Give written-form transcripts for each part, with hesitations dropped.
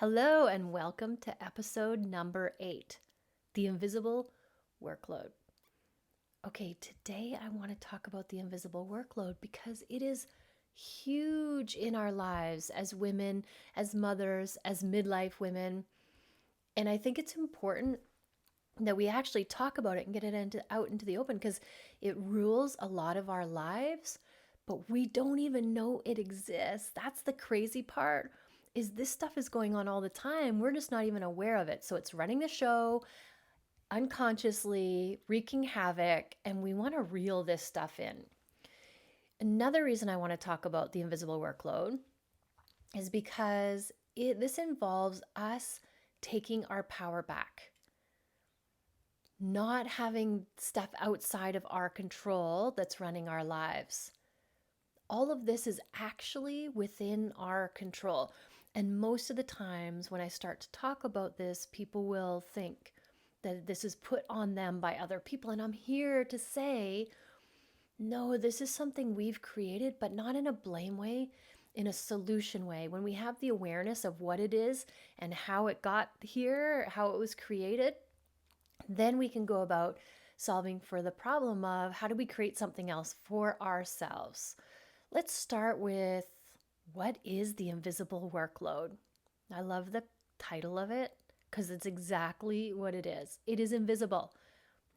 Hello, and welcome to episode number 8, The Invisible Workload. Okay, today I want to talk about the invisible workload because it is huge in our lives as women, as mothers, as midlife women. And I think it's important that we actually talk about it and get it out into the open because it rules a lot of our lives, but we don't even know it exists. That's the crazy part. Is this stuff is going on all the time. We're just not even aware of it. So it's running the show unconsciously, wreaking havoc, and we want to reel this stuff in. Another reason I want to talk about the invisible workload is because this involves us taking our power back, not having stuff outside of our control that's running our lives. All of this is actually within our control. And most of the times when I start to talk about this, people will think that this is put on them by other people. And I'm here to say, no, this is something we've created, but not in a blame way, in a solution way. When we have the awareness of what it is and how it got here, how it was created, then we can go about solving for the problem of how do we create something else for ourselves. Let's start with what is the invisible workload? I love the title of it because it's exactly what it is. It is invisible.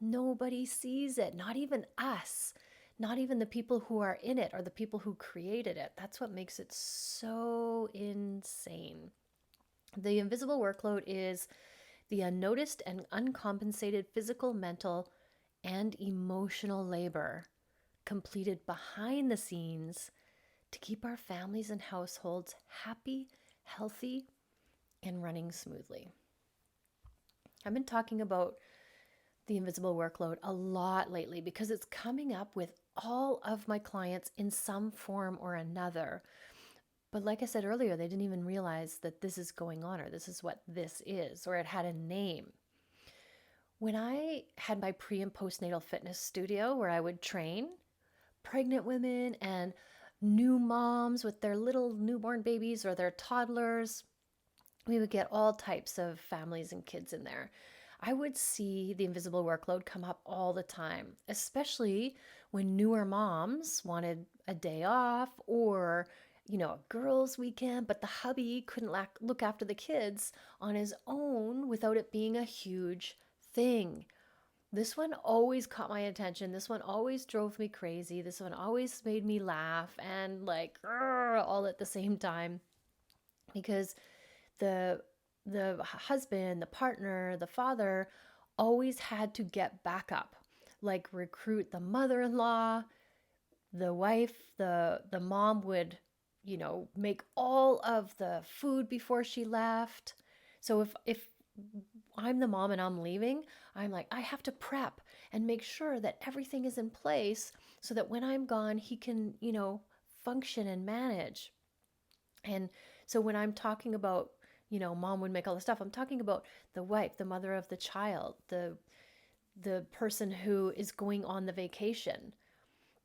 Nobody sees it, not even us, not even the people who are in it or the people who created it. That's what makes it so insane. The invisible workload is the unnoticed and uncompensated physical, mental, and emotional labor completed behind the scenes to keep our families and households happy, healthy, and running smoothly. I've been talking about the invisible workload a lot lately because it's coming up with all of my clients in some form or another. But like I said earlier, they didn't even realize that this is going on or this is what this is or it had a name. When I had my pre and postnatal fitness studio where I would train pregnant women and new moms with their little newborn babies or their toddlers, we would get all types of families and kids in there. I would see the invisible workload come up all the time, especially when newer moms wanted a day off or, a girls' weekend, but the hubby couldn't look after the kids on his own without it being a huge thing. This one always caught my attention. This one always drove me crazy. This one always made me laugh and all at the same time because the husband, the partner, the father always had to get back up, like recruit the mother-in-law, the wife, the mom would, make all of the food before she left. So if I'm the mom and I'm leaving, I'm like, I have to prep and make sure that everything is in place so that when I'm gone, he can, function and manage. And so when I'm talking about, mom would make all the stuff, I'm talking about the wife, the mother of the child, the person who is going on the vacation.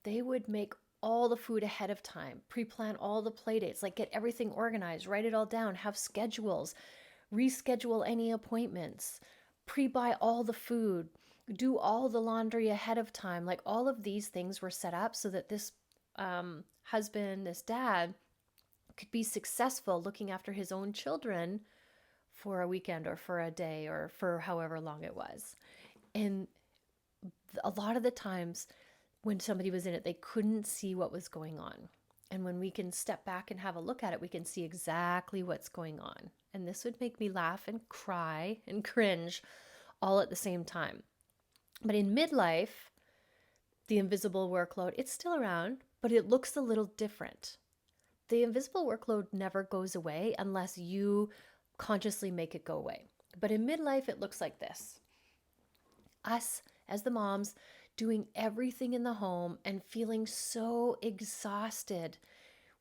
They would make all the food ahead of time, pre-plan all the play dates, like get everything organized, write it all down, have schedules, reschedule any appointments, pre-buy all the food, do all the laundry ahead of time. Like all of these things were set up so that this husband, this dad, could be successful looking after his own children for a weekend or for a day or for however long it was. And a lot of the times when somebody was in it, they couldn't see what was going on. And when we can step back and have a look at it, we can see exactly what's going on. And this would make me laugh and cry and cringe all at the same time. But in midlife, the invisible workload, it's still around, but it looks a little different. The invisible workload never goes away unless you consciously make it go away. But in midlife, it looks like this. Us, as the moms, doing everything in the home and feeling so exhausted.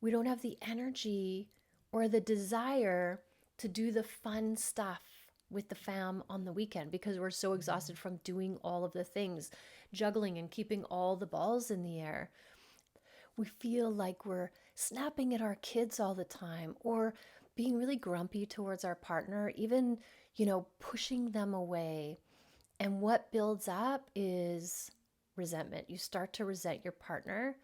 We don't have the energy or the desire to do the fun stuff with the fam on the weekend because we're so exhausted from doing all of the things, juggling and keeping all the balls in the air. We feel like we're snapping at our kids all the time or being really grumpy towards our partner, even, pushing them away. And what builds up is resentment. You start to resent your partner,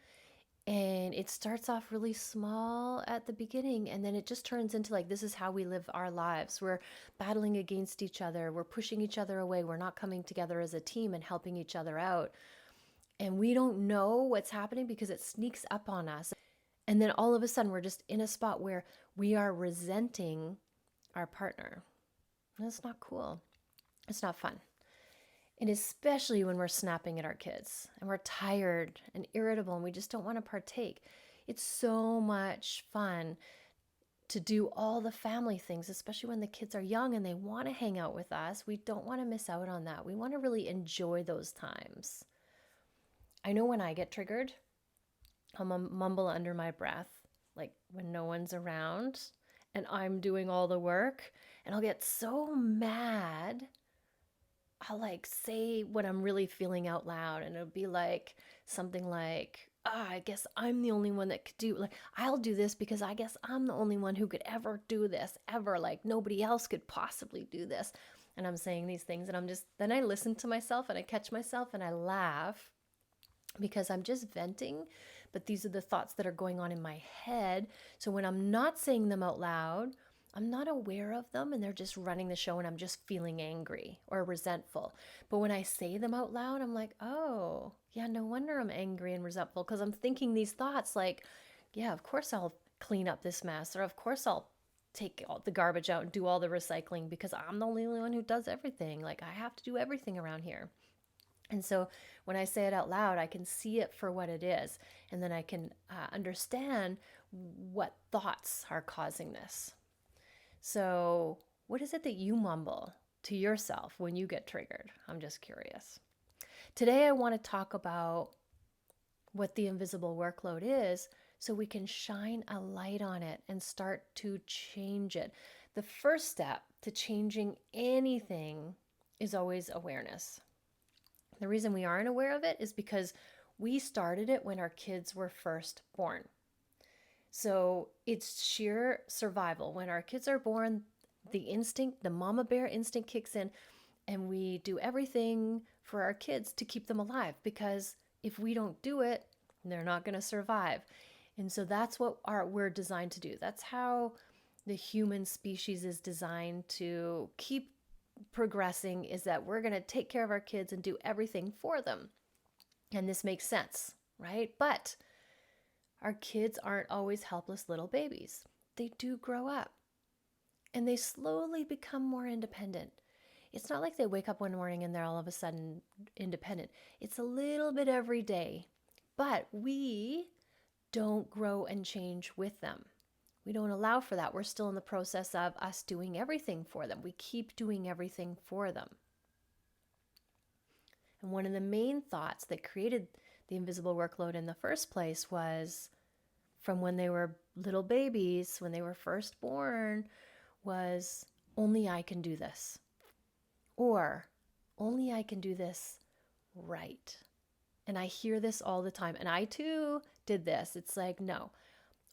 and it starts off really small at the beginning, and then it just turns into like, this is how we live our lives. We're battling against each other, we're pushing each other away, we're not coming together as a team and helping each other out. And we don't know what's happening because it sneaks up on us. And then all of a sudden, we're just in a spot where we are resenting our partner. And it's not cool. It's not fun. And especially when we're snapping at our kids and we're tired and irritable and we just don't want to partake. It's so much fun to do all the family things, especially when the kids are young and they want to hang out with us. We don't want to miss out on that. We want to really enjoy those times. I know when I get triggered, I'll mumble under my breath, like when no one's around and I'm doing all the work, and I'll get so mad. I'll like say what I'm really feeling out loud, and it'll be like something like, I guess I'm the only one that could do, like, I'll do this because I guess I'm the only one who could ever do this, ever. Like, nobody else could possibly do this. And I'm saying these things, and then I listen to myself and I catch myself and I laugh because I'm just venting, but these are the thoughts that are going on in my head. So when I'm not saying them out loud, I'm not aware of them and they're just running the show and I'm just feeling angry or resentful. But when I say them out loud, I'm like, oh, yeah, no wonder I'm angry and resentful, because I'm thinking these thoughts like, yeah, of course I'll clean up this mess, or of course I'll take all the garbage out and do all the recycling because I'm the only one who does everything. Like, I have to do everything around here. And so when I say it out loud, I can see it for what it is. And then I can understand what thoughts are causing this. So what is it that you mumble to yourself when you get triggered? I'm just curious. Today, I want to talk about what the invisible workload is so we can shine a light on it and start to change it. The first step to changing anything is always awareness. The reason we aren't aware of it is because we started it when our kids were first born. So it's sheer survival. When our kids are born, the mama bear instinct kicks in, and we do everything for our kids to keep them alive, because if we don't do it, they're not going to survive. And so that's what we're designed to do. That's how the human species is designed to keep progressing, is that we're going to take care of our kids and do everything for them. And this makes sense, right? But our kids aren't always helpless little babies. They do grow up and they slowly become more independent. It's not like they wake up one morning and they're all of a sudden independent. It's a little bit every day, but we don't grow and change with them. We don't allow for that. We're still in the process of us doing everything for them. We keep doing everything for them. And one of the main thoughts that created the invisible workload in the first place was, from when they were little babies, when they were first born, was, only I can do this. Or, only I can do this right. And I hear this all the time. And I too did this. It's like, no,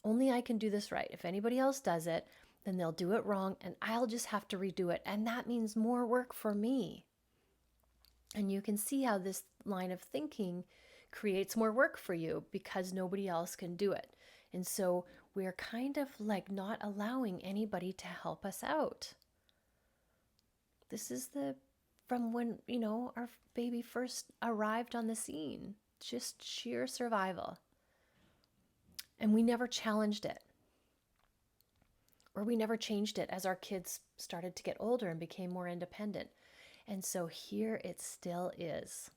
only I can do this right. If anybody else does it, then they'll do it wrong and I'll just have to redo it. And that means more work for me. And you can see how this line of thinking creates more work for you because nobody else can do it. And so we're kind of like not allowing anybody to help us out. This is from when, our baby first arrived on the scene, just sheer survival. And we never challenged it. Or we never changed it as our kids started to get older and became more independent. And so here it still is,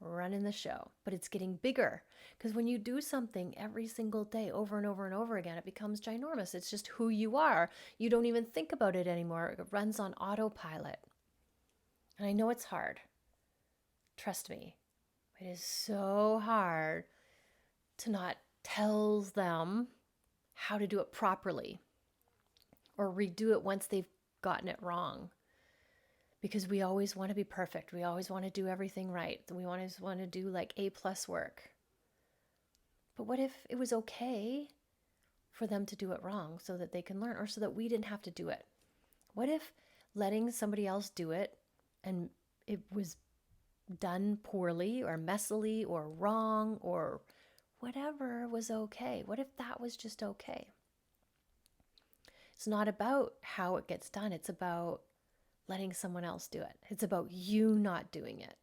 running the show. But it's getting bigger, because when you do something every single day over and over and over again, it becomes ginormous. It's just who you are. You don't even think about it anymore. It runs on autopilot. And I know it's hard. Trust me. It is so hard to not tell them how to do it properly or redo it once they've gotten it wrong, because we always want to be perfect. We always want to do everything right. We always want to do like A+ work. But what if it was okay for them to do it wrong so that they can learn, or so that we didn't have to do it? What if letting somebody else do it and it was done poorly or messily or wrong or whatever was okay? What if that was just okay? It's not about how it gets done. It's about letting someone else do it. It's about you not doing it.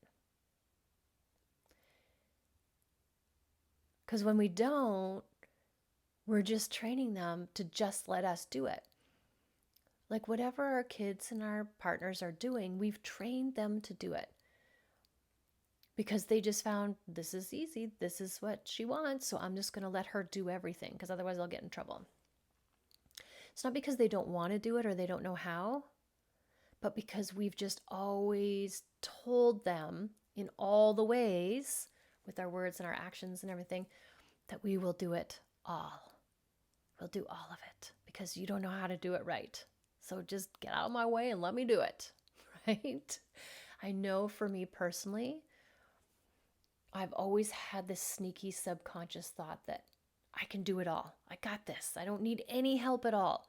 Because when we don't, we're just training them to just let us do it. Like whatever our kids and our partners are doing, we've trained them to do it. Because they just found this is easy, this is what she wants, so I'm just going to let her do everything, because otherwise I'll get in trouble. It's not because they don't want to do it or they don't know how, but because we've just always told them in all the ways, with our words and our actions and everything, that we will do it all. We'll do all of it because you don't know how to do it right. So just get out of my way and let me do it, right? I know for me personally, I've always had this sneaky subconscious thought that I can do it all. I got this. I don't need any help at all.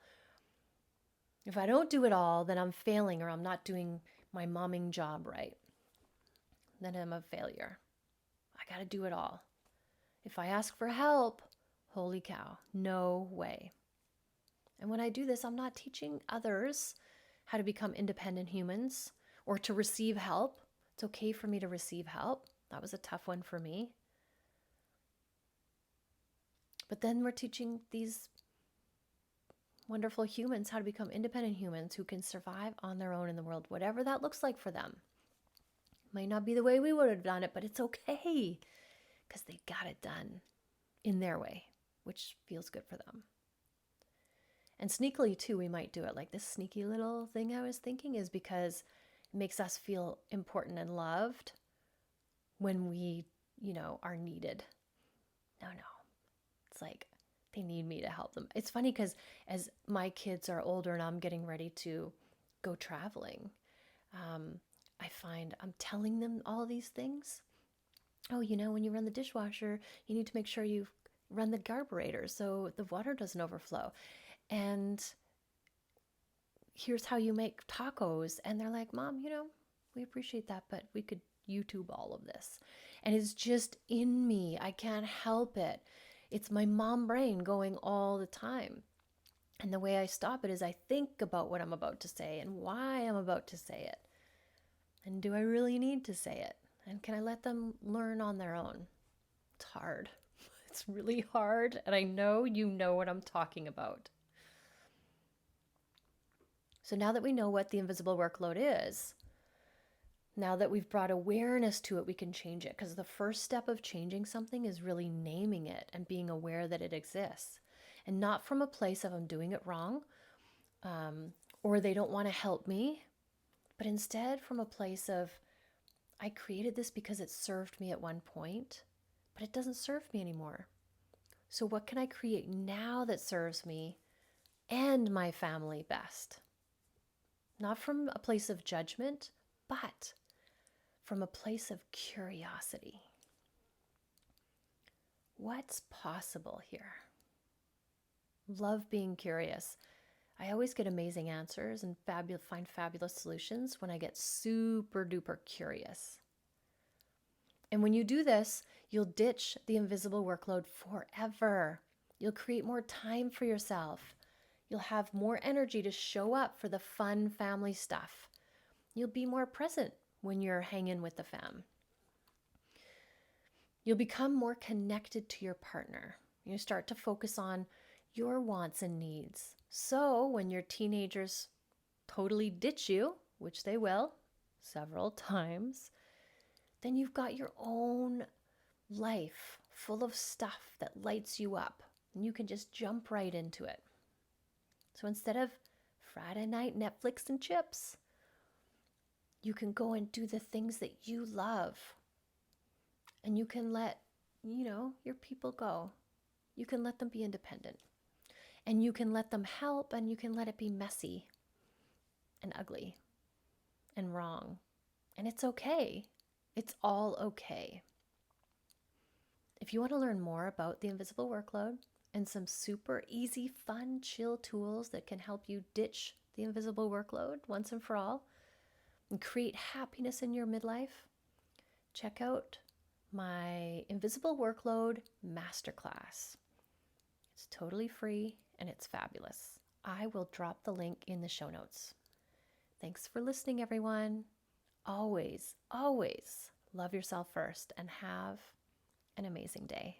If I don't do it all, then I'm failing, or I'm not doing my momming job right. Then I'm a failure. I got to do it all. If I ask for help, holy cow, no way. And when I do this, I'm not teaching others how to become independent humans or to receive help. It's okay for me to receive help. That was a tough one for me. But then we're teaching these wonderful humans how to become independent humans who can survive on their own in the world, whatever that looks like for them. Might not be the way we would have done it, but it's okay because they got it done in their way, which feels good for them. And sneakily too, we might do it. Like this sneaky little thing I was thinking is because it makes us feel important and loved when we, are needed. No. It's like they need me to help them. It's funny because as my kids are older and I'm getting ready to go traveling, I find I'm telling them all these things. Oh, when you run the dishwasher, you need to make sure you run the carburetor so the water doesn't overflow. And here's how you make tacos. And they're like, Mom, we appreciate that, but we could YouTube all of this. And it's just in me. I can't help it. It's my mom brain going all the time. And the way I stop it is I think about what I'm about to say and why I'm about to say it. And do I really need to say it? And can I let them learn on their own? It's hard. It's really hard. And I know you know what I'm talking about. So now that we know what the invisible workload is, now that we've brought awareness to it, we can change it. Because the first step of changing something is really naming it and being aware that it exists. And not from a place of I'm doing it wrong, or they don't want to help me, but instead from a place of I created this because it served me at one point, but it doesn't serve me anymore. So what can I create now that serves me and my family best? Not from a place of judgment, but from a place of curiosity. What's possible here? Love being curious. I always get amazing answers and find fabulous solutions when I get super duper curious. And when you do this, you'll ditch the invisible workload forever. You'll create more time for yourself. You'll have more energy to show up for the fun family stuff. You'll be more present when you're hanging with the fam. You'll become more connected to your partner. You start to focus on your wants and needs. So when your teenagers totally ditch you, which they will several times, then you've got your own life full of stuff that lights you up, and you can just jump right into it. So instead of Friday night Netflix and chips, you can go and do the things that you love. And you can let, your people go. You can let them be independent. And you can let them help, and you can let it be messy and ugly and wrong. And it's okay. It's all okay. If you want to learn more about the invisible workload, and some super easy, fun, chill tools that can help you ditch the invisible workload once and for all and create happiness in your midlife, check out my Invisible Workload Masterclass. It's totally free and it's fabulous. I will drop the link in the show notes. Thanks for listening, everyone. Always, always love yourself first and have an amazing day.